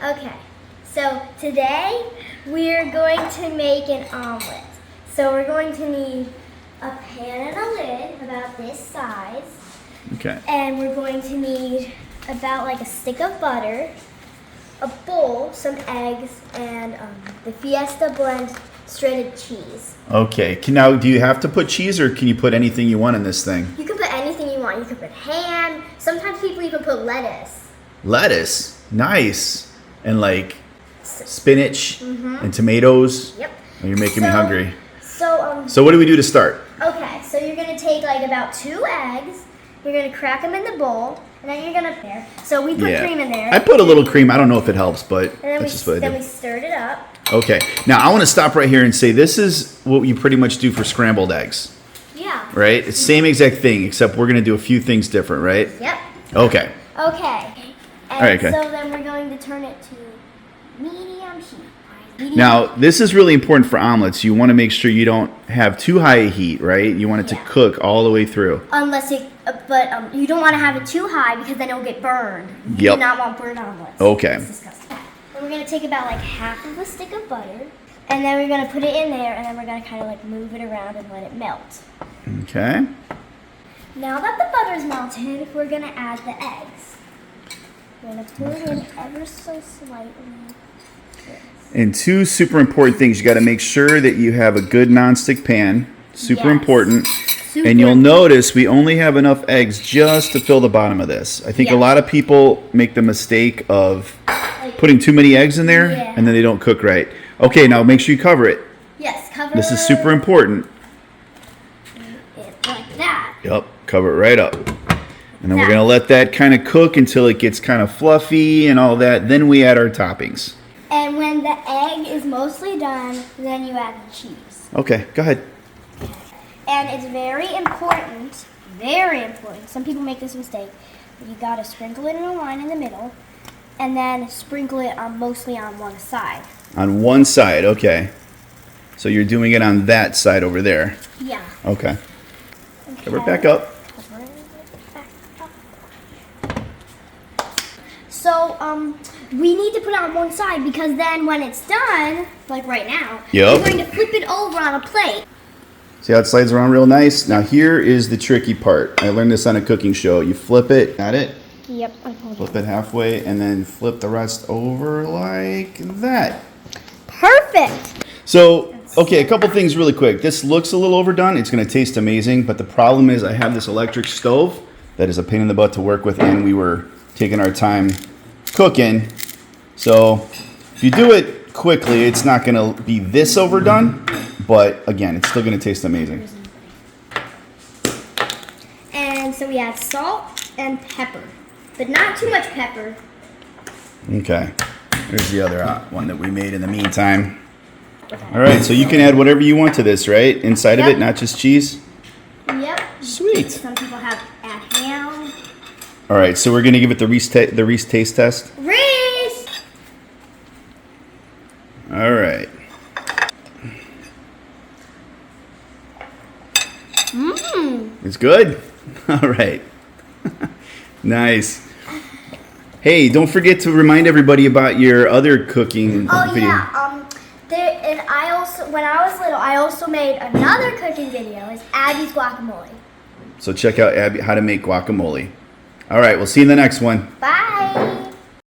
Okay, so today we're going to make an omelet. So we're going to need a pan and a lid about this size. Okay. And we're going to need about like a stick of butter, a bowl, some eggs, and the Fiesta blend shredded cheese. Okay. Now, do you have to put cheese, or can you put anything you want in this thing? You can put anything you want. You can put ham. Sometimes people even put lettuce. Lettuce. Nice. And like spinach and tomatoes. Yep. Oh, you're making me hungry. So what do we do to start? Okay, so you're gonna take like about 2 eggs. You're gonna crack them in the bowl, and then you're gonna pair. So we put cream in there. I put a little cream. I don't know if it helps, but And then that's just what I then do. we stirred it up. Okay. Now I want to stop right here and say this is what you pretty much do for scrambled eggs, Yeah. right? It's the same exact thing, except we're gonna do a few things different, right? Yep. Okay. Okay. And All right, okay. so then we're going to turn it to medium heat. Now, this is really important for omelets. You want to make sure you don't have too high a heat, right? You want it to cook all the way through. Unless it, but you don't want to have it too high because then it'll get burned. You Yep. do not want burned omelets. Okay. It's disgusting. And we're going to take about like half of a stick of butter, and then we're going to put it in there, and then we're going to kind of like move it around and let it melt. Okay. Now that the butter's melted, we're going to add the eggs. We're going to pour it in ever so slightly. And 2 super important things. You got to make sure that you have a good nonstick pan. Super Yes. important. Super And you'll notice we only have enough eggs just to fill the bottom of this. I think a Yeah. lot of people make the mistake of putting too many eggs in there Yeah. and then they don't cook right. Okay, now make sure you cover it. Yes, cover This is super important. it like that. Yep, cover it right up. And then we're going to let that kind of cook until it gets kind of fluffy and all that. Then we add our toppings. And when the egg is mostly done, then you add the cheese. Okay, go ahead. And it's very important, some people make this mistake, you gotta sprinkle it in a line in the middle, and then sprinkle it mostly on one side. On one side, okay. So you're doing it on that side over there. Yeah. Okay. Cover it back up. Cover it back up. So, we need to put it on one side because then when it's done, like right now, Yep. we're going to flip it over on a plate. See how it slides around real nice? Now here is the tricky part. I learned this on a cooking show. You flip it, got it? Yep, I pulled Flip it halfway and then flip the rest over like that. Perfect. So, okay, a couple things really quick. This looks a little overdone. It's going to taste amazing, but the problem is I have this electric stove that is a pain in the butt to work with, and we were taking our time cooking. So, if you do it quickly, it's not going to be this overdone, but again, it's still going to taste amazing. And so we add salt and pepper, but not too much pepper. Okay, there's the other one that we made in the meantime. All right, so you can add whatever you want to this, right? Inside of it, not just cheese? Yep. Sweet. Some people add ham. All right, so we're going to give it the Reese taste test. Reese! All right. Mmm. It's good? All right. Nice. Hey, don't forget to remind everybody about your other cooking Oh video. yeah. And I also, when I was little, I also made another cooking video. It's Abby's guacamole. So check out Abby how to make guacamole. All right, we'll see you in the next one. Bye.